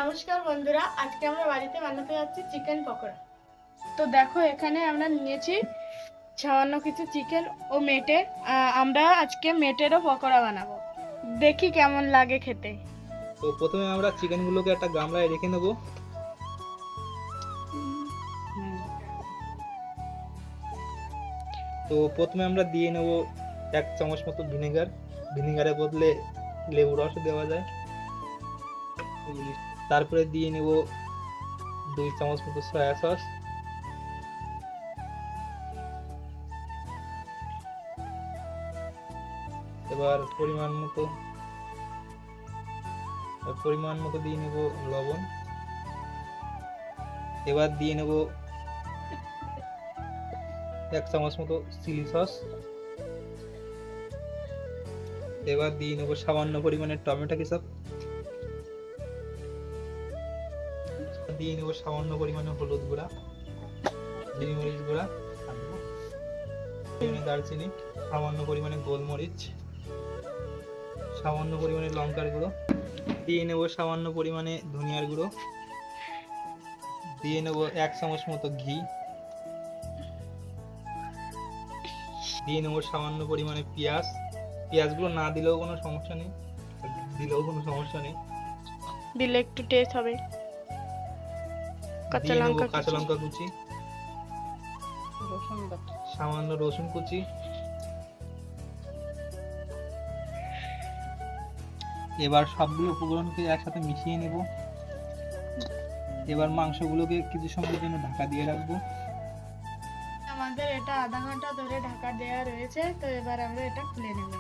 নমস্কার বন্ধুরা, আজকে আমরা বাড়িতে বানাতে যাচ্ছি চিকেন পকোড়া। তো দেখো, এখানে আমরা নিয়েছি সামান্য কিছু চিকেন ও মেটের। আমরা আজকে মেটেরও পকোড়া বানাবো, দেখি কেমন লাগে খেতে। তো প্রথমে আমরা চিকেনগুলোকে একটা গামলায় রেখে নেব। তো প্রথমে আমরা দিয়ে নেব 1 চামচ মতো ভিনেগার। ভিনেগারের বদলে লেবু রস দেওয়া যায়। তারপরে দিয়ে নেব 2 চামচ মতো সয়া সস। এবার পরিমাণ মতো দিয়ে নেব লবণ। এবার দিয়ে নেব 1 চামচ মতো চিলি সস। এবার দিয়ে নেব সামান্য পরিমাণে টমেটো কেচাপ। দিয়ে নেব সামান্য পরিমাণে হলুদ গুঁড়া, মরিচ গুঁড়া, দারচিনি, সামান্য পরিমাণে গোলমরিচ, সামান্য পরিমাণে লঙ্কার গুঁড়ো, দিয়ে নেব সামান্য পরিমাণে ধনিয়ার গুঁড়ো, দিয়ে নেব 1 চামচ মতো ঘি, দিয়ে নেব সামান্য পরিমাণে পেঁয়াজ। পেঁয়াজগুলো না দিলেও কোনো সমস্যা নেই, দিলেও কোনো সমস্যা নেই, দিলে একটু টেস্ট হবে। দিয়ে নেব কাঁচা লঙ্কা কুচি, সামান্য রসুন কুচি। এবার সবগুলো উপকরণকে একসাথে মিশিয়ে নেব। এবার মাংসগুলোকে কিছু সময়ের জন্য ঢাকা দিয়ে রাখবো। আমাদের এটা আধা ঘন্টা ধরে ঢাকা দেওয়া রয়েছে, তো এবার আমরা এটা খুলে নেব।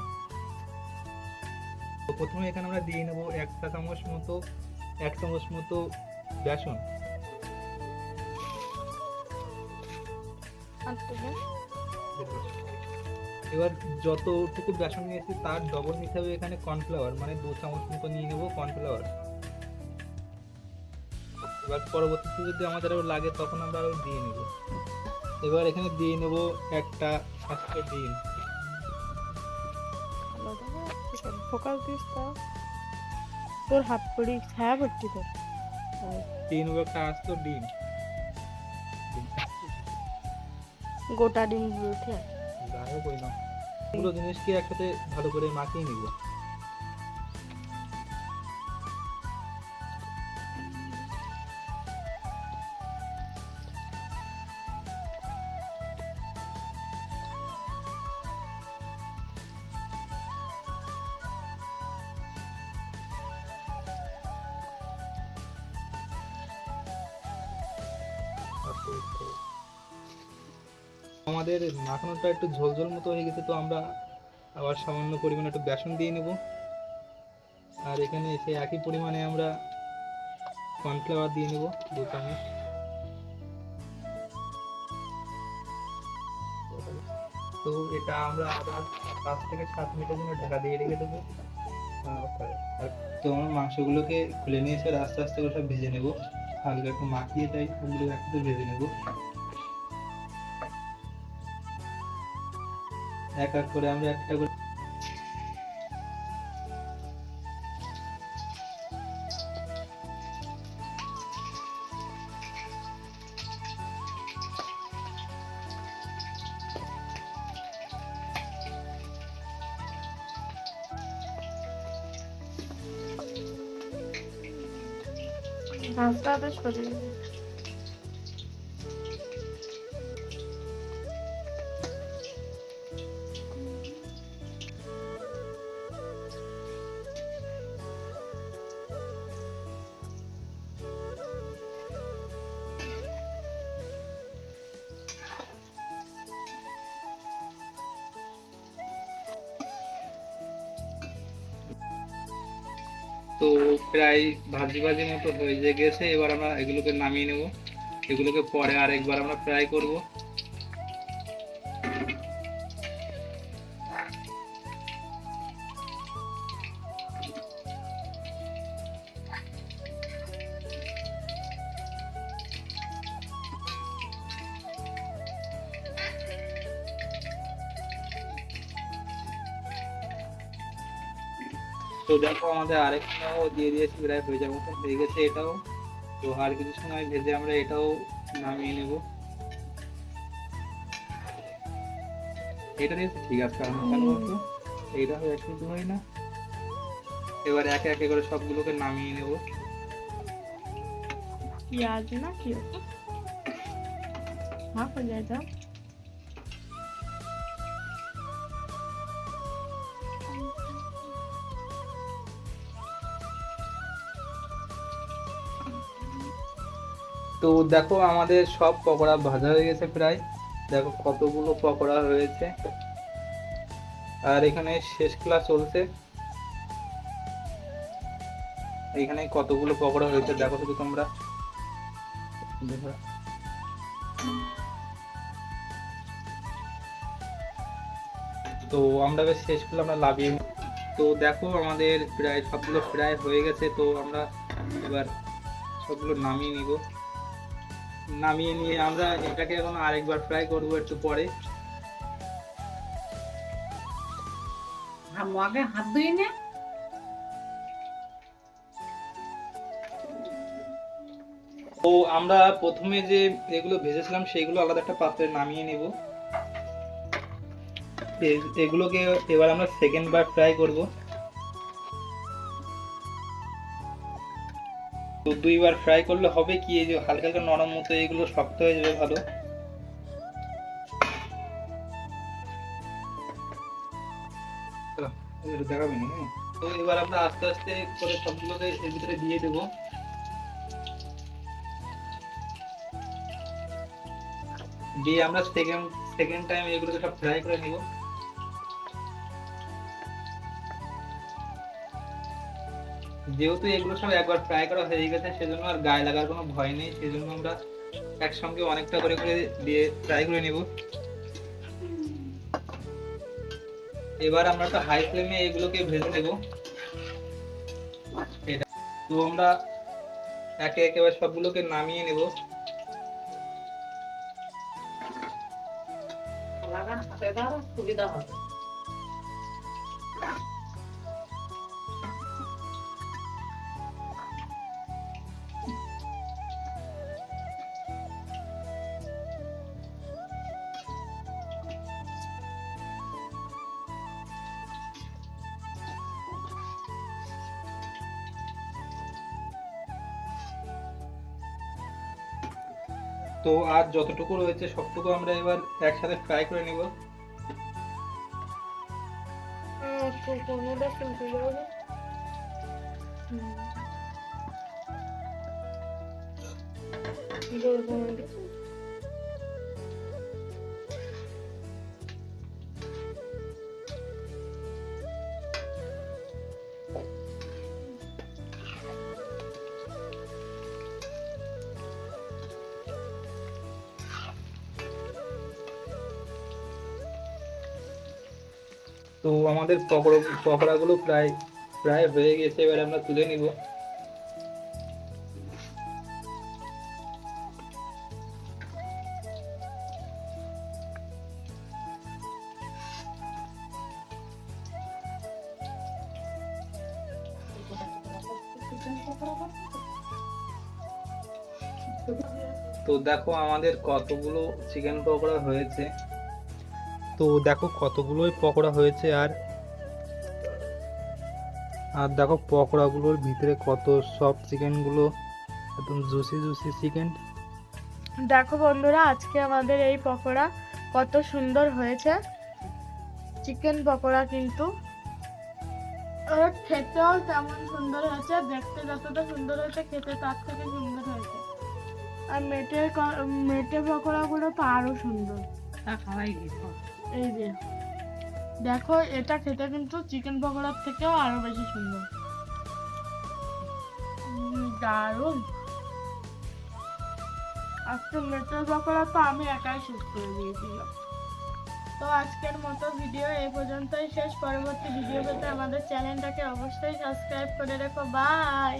তো প্রথমে এখানে আমরা দিয়ে নেব 1 চামচ মতো বেসন। এবার যতটুকু বেসন নিয়েছি তার ডবল হিসাবে এখানে কর্নফ্লাওয়ার, মানে 2 চামচ মতো নিয়ে নেব কর্নফ্লাওয়ার। এবার পরবর্তীতে যদি আমাদের আরো লাগে তখন আমরা আরো দিয়ে নেব। এবার এখানে দিয়ে নেব একটা আস্ত ডিম। ফোকাস দিস তোর হাত পড়ি ছায়া পড়ছি তোর। দিয়ে নেব একটা আস্ত ডিম। গোটা ডিম উঠে যাই হোক না, পুরো জিনিসকে একসাথে ভালো করে মাখিয়ে নিব। আমাদের মাখানোটা একটু ঝোলঝোল মতো হয়ে গেছে, তো আমরা আবার সামান্য পরিমাণে একটু বেসন দিয়ে নেব। আর এখানে সেই একই পরিমাণে আমরা কর্নফ্লাওয়ার দিয়ে নেব 2 চামচ। তো এটা আমরা আবার 5 থেকে 7 মিনিটের জন্য ঢাকা দিয়ে রেখে দেবো। তো আমরা মাংসগুলোকে খুলে নিয়ে এসে আস্তে আস্তে করে সব ভেজে নেব। হালকা একটু মাখিয়ে তাই ওগুলো একসাথে ভেজে নেব। এক এক করে আমরা একটা করে ভাতটা বেশ সরিয়ে তো প্রায় ভাজি ভাজি মতো হয়ে গেছে। এবার আমরা এগুলোকে নামিয়ে নেব। এগুলোকে পরে আরেকবার আমরা ফ্রাই করব। তো তো দেখো আমাদের আরেকটাও দিয়ে দিয়েছি, প্রায় হয়ে যাওয়ার মতো হয়ে গেছে এটাও। তো আর কিছু সময় ভেজে আমরা এটাও নামিয়ে নেব। এটা দিয়েছি ঠিক আছে, কারণ কেন বলতো এইটা হয়ে একটু হয় না। এবার একে একে করে সবগুলোকে নামিয়ে নেব। পেঁয়াজ না কি হাফ হয়ে যায় তো। তো দেখো আমাদের সব পকোড়া ভাজা হয়ে গেছে প্রায়। দেখো কতগুলো পকোড়া হয়েছে, আর এখানে শেষ ক্লাস চলছে। এখানে কতগুলো পকোড়া হয়েছে দেখো শুধু তোমরা। দেখো তো আমরা বেশ শেষ করলে আমরা লাভিয়ে নিই। তো দেখো আমাদের প্রায় সবগুলো প্রায় হয়ে গেছে। তো আমরা এবার সবগুলো নামিয়ে নিব। নামিয়ে নিয়ে আমরা এটাকে এখন আরেকবার ফ্রাই করবো একটু পরে। আগে হাত ধুয়ে নে। তো আমরা প্রথমে যে এগুলো ভেজেছিলাম সেগুলো আলাদা একটা পাত্রে নামিয়ে নেব। এগুলোকে এবার আমরা সেকেন্ড বার ফ্রাই করব। তো দুইবার ফ্রাই করলে হবে কি, এই যে হালকা হালকা নরম মতো এগুলো শক্ত হয়ে যাবে ভালো। দেখাবেন হ্যাঁ। তো এবার আমরা আস্তে আস্তে করে সবগুলোকে এর ভিতরে দিয়ে দেবো। দিয়ে আমরা সেকেন্ড টাইম এগুলোকে সব ফ্রাই করে নিব। যেহেতু এগুলো সব একবার ফ্রাই করা হয়ে গেছে সেজন্য আর গায়ে লাগার কোনো ভয় নেই, সেজন্য আমরা একসঙ্গে অনেকটা করে করে দিয়ে ফ্রাই করে নিব। এবার আমরা একটা হাই ফ্লেমে এগুলোকে ভেজে নেব। এটা তো আমরা একে একে সবগুলোকে নামিয়ে নেব। লাগান হাতে দাও, সুবিধা হবে। তো আর যতটুকু রয়েছে সবটুকু আমরা এবার একসাথে ফ্রাই করে নেব। কোনোটা শুনতে যাবে। তো আমাদের পকোড়াগুলো প্রায় প্রায় হয়ে গেছে, এবার আমরা তুলে নিব। তো দেখো আমাদের কতগুলো চিকেন পকোড়া হয়েছে। তো দেখো কতগুলোই পকোড়া হয়েছে, আর আর দেখো পকোড়াগুলোর ভিতরে কত সফট চিকেনগুলো, একদম জুসি জুসি চিকেন। দেখো বন্ধুরা, আজকে আমাদের এই পকোড়া কত সুন্দর হয়েছে। চিকেন পকোড়া কিন্তু আর খেতেও তেমন সুন্দর হয়েছে, দেখতে যতটা সুন্দর হয়েছে খেতে তার থেকে সুন্দর হয়েছে। আর মেটে পকোড়াগুলো তো আরো সুন্দর। এই যে দেখো, এটা খেতে কিন্তু চিকেন পকোড়ার থেকেও আরো বেশি সুন্দর। দারুণ। আজকে মেটের পকোড়া তো আমি একাই শেষ করে দিয়েছিলাম। তো আজকের মতো ভিডিও এই পর্যন্তই শেষ। পরবর্তী ভিডিও পেতে আমাদের চ্যানেলটাকে অবশ্যই সাবস্ক্রাইব করে রেখো। বাই।